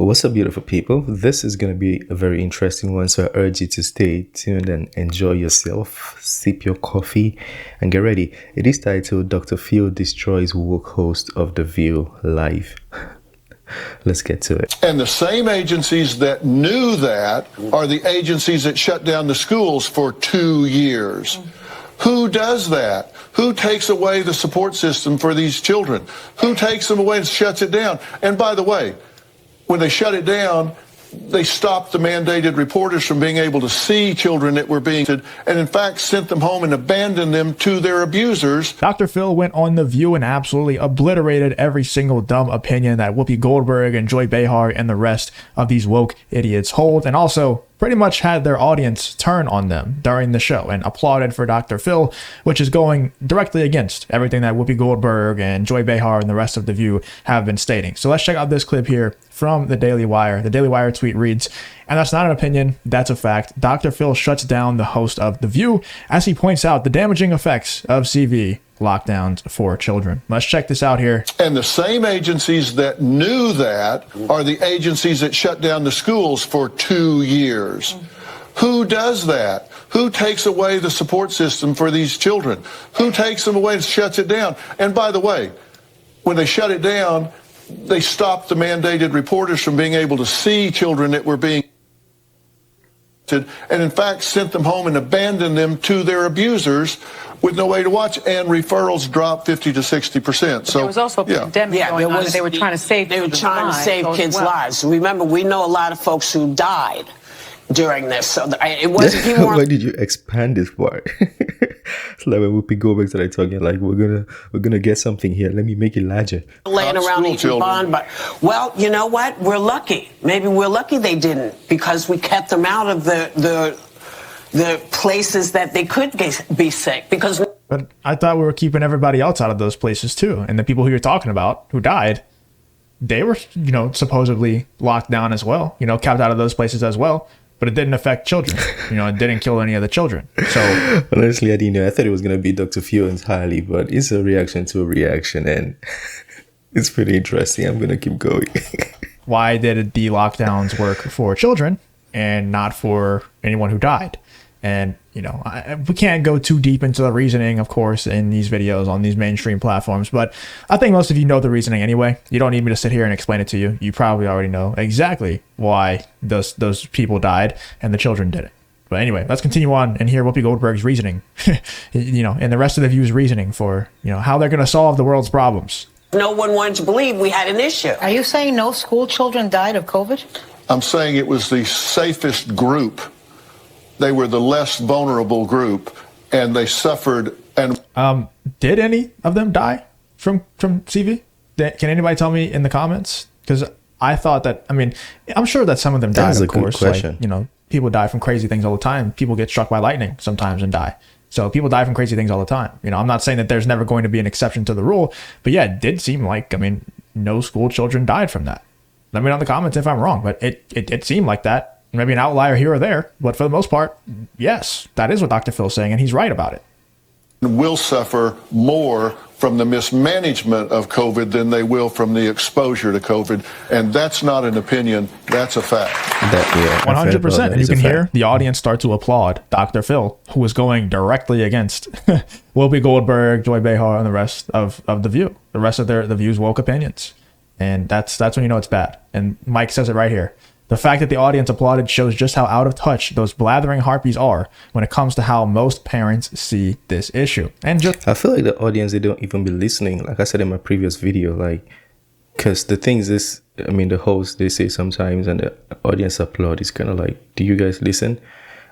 Well, what's up, beautiful people? This is going to be a very interesting one, so I urge you to stay tuned and enjoy yourself. Sip your coffee and get ready. It is titled Dr. Phil Destroys Woke Host of The View Live. Let's get to it. And the same agencies that knew that are the agencies that shut down the schools for 2 years. Who does that? Who takes away the support system for these children? Who takes them away and shuts it down? And by the way, when they shut it down, they stopped the mandated reporters from being able to see children that were being, and in fact sent them home and abandoned them to their abusers. Dr. Phil went on The View and absolutely obliterated every single dumb opinion that Whoopi Goldberg and Joy Behar and the rest of these woke idiots hold, and also pretty much had their audience turn on them during the show and applauded for Dr. Phil, which is going directly against everything that Whoopi Goldberg and Joy Behar and the rest of The View have been stating. So let's check out this clip here from the Daily Wire. The Daily Wire tweet reads, "And that's not an opinion, that's a fact. Dr. Phil shuts down the host of The View as he points out the damaging effects of CV lockdowns for children." Let's check this out here. And the same agencies that knew that are the agencies that shut down the schools for 2 years. Who does that? Who takes away the support system for these children? Who takes them away and shuts it down? And by the way, when they shut it down, they stopped the mandated reporters from being able to see children that were being, and in fact sent them home and abandoned them to their abusers with no way to watch, and referrals dropped 50 to 60%. So there was also a pandemic going on, and they were trying to save kids' lives. Remember, we know a lot of folks who died during this, so it wasn't people. Why did you expand this part? It's like when Whoopi Goldberg started talking, like we're gonna get something here. Let me make it larger. Laying around eating bond, but well, you know what? We're lucky. Maybe we're lucky they didn't, because we kept them out of the places that they could be sick. Because, but I thought we were keeping everybody else out of those places too, and the people who you're talking about who died, they were, supposedly locked down as well, kept out of those places as well. But it didn't affect children. It didn't kill any of the children. So honestly, I didn't know. I thought it was going to be Dr. Phil entirely, but it's a reaction to a reaction, and it's pretty interesting. I'm going to keep going. Why did the lockdowns work for children and not for anyone who died? And, we can't go too deep into the reasoning, of course, in these videos on these mainstream platforms. But I think most of you know the reasoning anyway. You don't need me to sit here and explain it to you. You probably already know exactly why those people died and the children didn't. But anyway, let's continue on and hear Whoopi Goldberg's reasoning, and the rest of the View's reasoning for, how they're going to solve the world's problems. No one wanted to believe we had an issue. Are you saying no school children died of COVID? I'm saying it was the safest group. They were the less vulnerable group, and they suffered. And did any of them die from CV? Can anybody tell me in the comments? Because I thought that, I'm sure that some of them died, of course. Like, people die from crazy things all the time. People get struck by lightning sometimes and die. So people die from crazy things all the time. I'm not saying that there's never going to be an exception to the rule, but yeah, it did seem like, no school children died from that. Let me know in the comments if I'm wrong, but it seemed like that. Maybe an outlier here or there, but for the most part, yes, that is what Dr. Phil's saying, and he's right about it. Will suffer more from the mismanagement of COVID than they will from the exposure to COVID, and that's not an opinion, that's a fact. 100%, and you can hear the audience start to applaud Dr. Phil, who was going directly against Whoopi Goldberg, Joy Behar, and the rest of The View, the rest of the View's woke opinions, and that's when you know it's bad. And Mike says it right here. The fact that the audience applauded shows just how out of touch those blathering harpies are when it comes to how most parents see this issue. And I feel like the audience, they don't even be listening. Like I said in my previous video, because the things is, the host, they say sometimes, and the audience applaud, is kind of like, do you guys listen?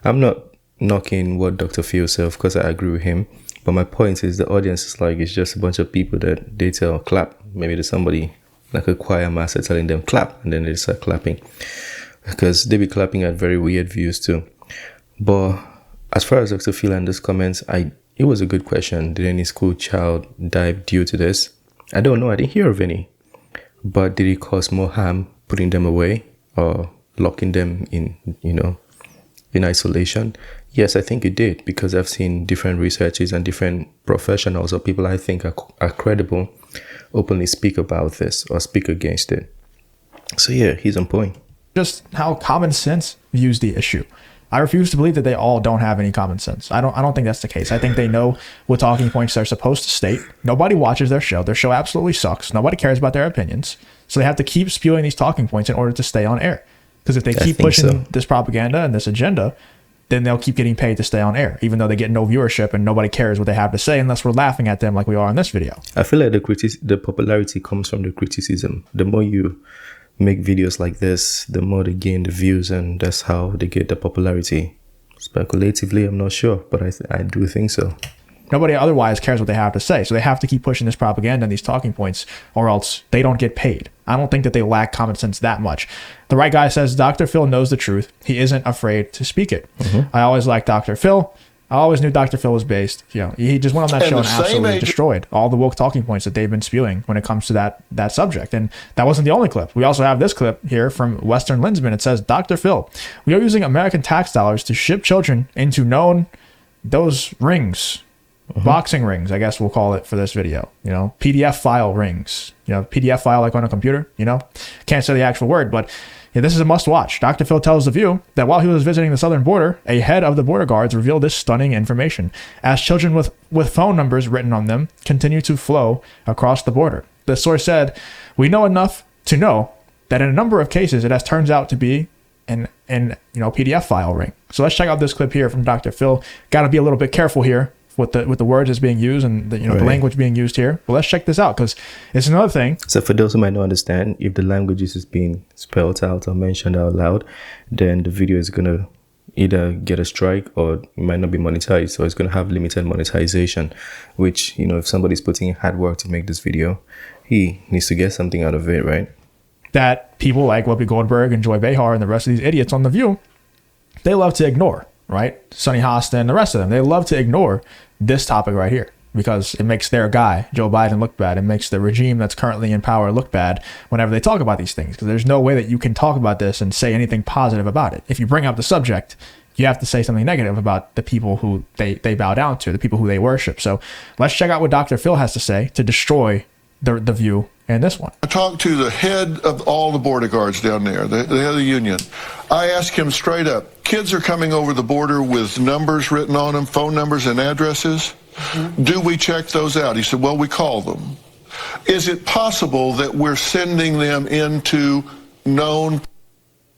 I'm not knocking what Dr. Phil said, of course I agree with him. But my point is the audience is it's just a bunch of people that they tell clap. Maybe there's somebody like a choir master telling them clap, and then they start clapping, because they be clapping at very weird views too. But as far as Dr. Phil and those comments, it was a good question. Did any school child die due to this? I don't know. I didn't hear of any. But did it cause more harm putting them away or locking them in, in isolation? Yes, I think it did, because I've seen different researchers and different professionals or people I think are credible openly speak about this or speak against it. So yeah, he's on point. Just how common sense views the issue. I refuse to believe that they all don't have any common sense. I don't think that's the case. I think they know what talking points they're supposed to state. Nobody watches their show. Their show absolutely sucks. Nobody cares about their opinions. So they have to keep spewing these talking points in order to stay on air. Because if they keep pushing this propaganda and this agenda, then they'll keep getting paid to stay on air, even though they get no viewership and nobody cares what they have to say unless we're laughing at them like we are in this video. I feel like the popularity comes from the criticism. The more you make videos like this, the more they gain the views, and that's how they get the popularity. Speculatively, I'm not sure, but I do think so. Nobody otherwise cares what they have to say, so they have to keep pushing this propaganda and these talking points, or else they don't get paid. I don't think that they lack common sense that much. The right guy says Dr. Phil knows the truth. He isn't afraid to speak it. I always liked Dr. Phil. I always knew Dr. Phil was based. You know, he just went on that show and absolutely destroyed all the woke talking points that they've been spewing when it comes to that subject. And that wasn't the only clip. We also have this clip here from Western Linsman. It says, Dr. Phil, we are using American tax dollars to ship children into those rings. Boxing rings, I guess we'll call it for this video. You know, PDF file rings. You know, PDF file like on a computer, you know. Can't say the actual word, but yeah, this is a must-watch. Dr. Phil tells The View that while he was visiting the southern border, a head of the border guards revealed this stunning information as children with phone numbers written on them continue to flow across the border. The source said, we know enough to know that in a number of cases, it has turned out to be an PDF file ring. So let's check out this clip here from Dr. Phil. Got to be a little bit careful here with the words that's being used and the language being used here. Well, let's check this out because it's another thing. So for those who might not understand, if the language is being spelled out or mentioned out loud, then the video is gonna either get a strike or it might not be monetized, so it's gonna have limited monetization. Which, you know, if somebody's putting in hard work to make this video, he needs to get something out of it, right? That people like Whoopi Goldberg and Joy Behar and the rest of these idiots on The View, they love to ignore, right? Sonny Hostin and the rest of them, they love to ignore this topic right here because it makes their guy, Joe Biden, look bad. It makes the regime that's currently in power look bad whenever they talk about these things, because there's no way that you can talk about this and say anything positive about it. If you bring up the subject, you have to say something negative about the people who they bow down to, the people who they worship. So let's check out what Dr. Phil has to say to destroy the View and this one. I talked to the head of all the border guards down there, the head of the union. I asked him straight up, kids are coming over the border with numbers written on them, phone numbers and addresses. Do we check those out? He said, well, we call them. Is it possible that we're sending them into known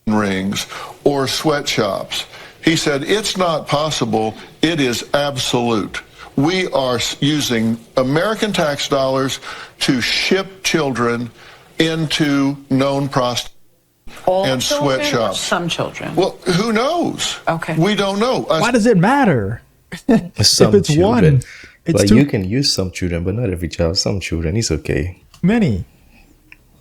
rings or sweatshops? He said, it's not possible. It is absolute. We are using American tax dollars to ship children into known prostitution and sweatshops. Some children. Well, who knows? Okay. We don't know. Why does it matter? Some if it's children. one, it's like two. you can use some children, but not every child. Some children, it's okay. Many.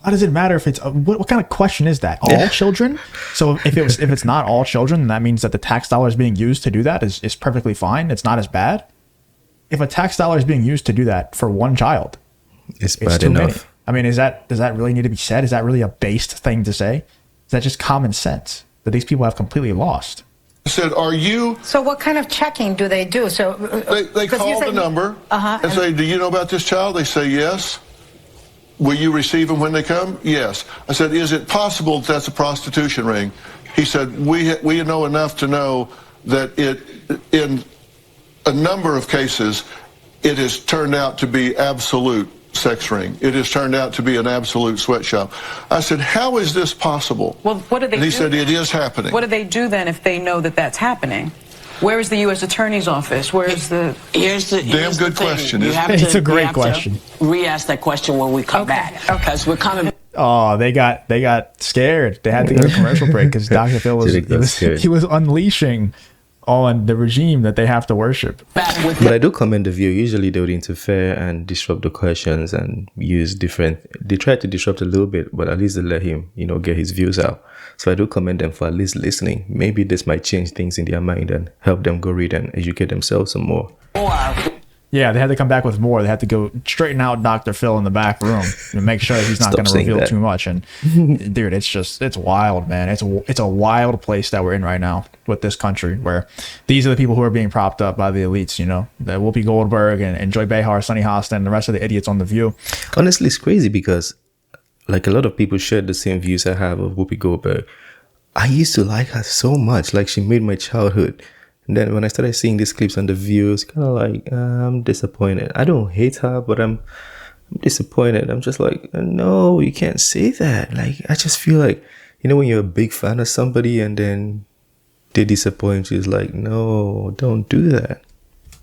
Why does it matter if it's what kind of question is that? All children? So if it's not all children, then that means that the tax dollars being used to do that is perfectly fine. It's not as bad. If a tax dollar is being used to do that for one child, it's bad enough. Many. I mean, does that really need to be said? Is that really a based thing to say? Is that just common sense that these people have completely lost? I said, are you... So what kind of checking do they do? So They call the number and say, do you know about this child? They say, yes. Will you receive them when they come? Yes. I said, is it possible that's a prostitution ring? He said, we know enough to know that in a number of cases, it has turned out to be absolute sex ring. It has turned out to be an absolute sweatshop. I said, how is this possible? Well, what do they do? And he said, it is happening. What do they do then if they know that that's happening? Where is the U.S. Attorney's Office? Here's the damn good question. It's a great question. Re-ask that question when we come back. Because we're coming. Oh, they got scared. They had to go to commercial break because Dr. Phil was unleashing on the regime that they have to worship. But I do commend The View. Usually they would interfere and disrupt the questions and use they try to disrupt a little bit, but at least they let him, get his views out. So I do commend them for at least listening. Maybe this might change things in their mind and help them go read and educate themselves some more. Yeah, they had to come back with more. They had to go straighten out Dr. Phil in the back room and make sure that he's not going to reveal too much. And dude, it's wild, man. It's a wild place that we're in right now with this country, where these are the people who are being propped up by the elites, the Whoopi Goldberg and Joy Behar, Sonny Hostin, and the rest of the idiots on The View. Honestly, it's crazy because like a lot of people shared the same views I have of Whoopi Goldberg. I used to like her so much, like she made my childhood. And then when I started seeing these clips on The View, it's kind of like, I'm disappointed. I don't hate her, but I'm disappointed. I'm just like, no, you can't say that. Like, I just feel like, you know, when you're a big fan of somebody and then they disappoint you, it's like, no, don't do that.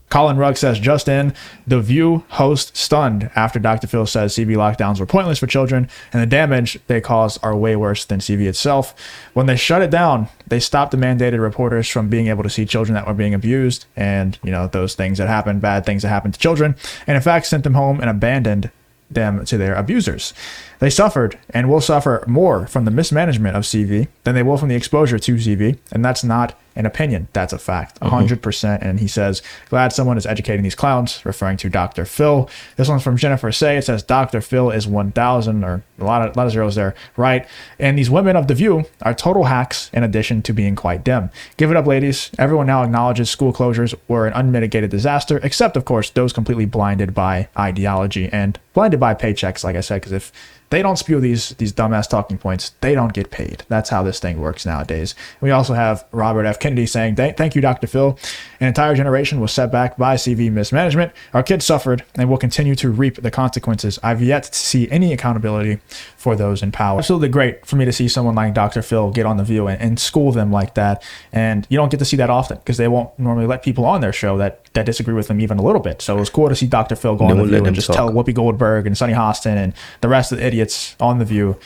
Colin Rugg says, just in, The View host stunned after Dr. Phil says CV lockdowns were pointless for children and the damage they cause are way worse than CV itself. When they shut it down, they stopped the mandated reporters from being able to see children that were being abused and, you know, those things that happen, bad things that happen to children, and in fact sent them home and abandoned them to their abusers. They suffered and will suffer more from the mismanagement of CV than they will from the exposure to CV, and that's not an opinion, that's a fact, 100%. And he says, glad someone is educating these clowns, referring to Dr. Phil. This one's from Jennifer Say. It says Dr. Phil is 1,000, or a lot of zeros there, right? And these women of The View are total hacks in addition to being quite dim. Give it up, ladies. Everyone now acknowledges school closures were an unmitigated disaster, except of course those completely blinded by ideology and blinded by paychecks, like I said, because if they don't spew these dumbass talking points, they don't get paid. That's how this thing works nowadays. We also have Robert F. Kennedy saying, thank you, Dr. Phil. An entire generation was set back by CV mismanagement. Our kids suffered and will continue to reap the consequences. I've yet to see any accountability for those in power. Absolutely great for me to see someone like Dr. Phil get on The View and school them like that. And you don't get to see that often because they won't normally let people on their show that disagree with them even a little bit. So it was cool to see Dr. Phil go on The View and just tell Whoopi Goldberg and Sonny Hostin and the rest of the idiots on The View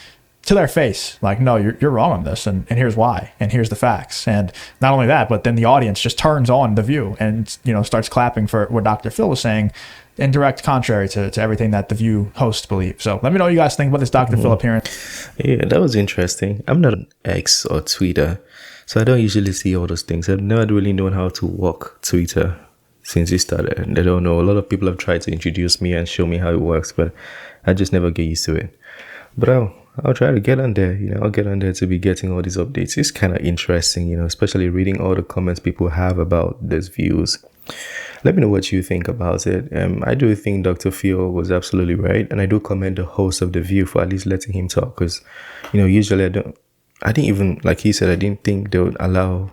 to their face, like, no, you're wrong on this, and here's why, and here's the facts. And not only that, but then the audience just turns on The View and, you know, starts clapping for what Dr. Phil was saying in direct contrary to everything that The View hosts believe. So let me know what you guys think about this Dr. Phil appearance. Yeah, that was interesting. I'm not an X or Twitter, so I don't usually see all those things. I've never really known how to work Twitter since it started. And I don't know, a lot of people have tried to introduce me and show me how it works, but I just never get used to it. But I'll try to get on there, you know, I'll get on there to be getting all these updates. It's kind of interesting, you know, especially reading all the comments people have about these views. Let me know what you think about it. I do think Dr. Phil was absolutely right, and I do commend the host of The View for at least letting him talk, because, you know, usually I didn't even, like he said, I didn't think they would allow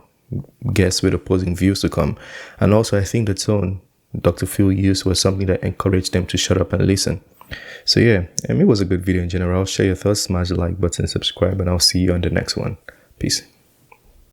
guests with opposing views to come. And also I think the tone Dr. Phil used was something that encouraged them to shut up and listen. So yeah, it was a good video in general. Share your thoughts, smash the like button, subscribe, and I'll see you on the next one. Peace.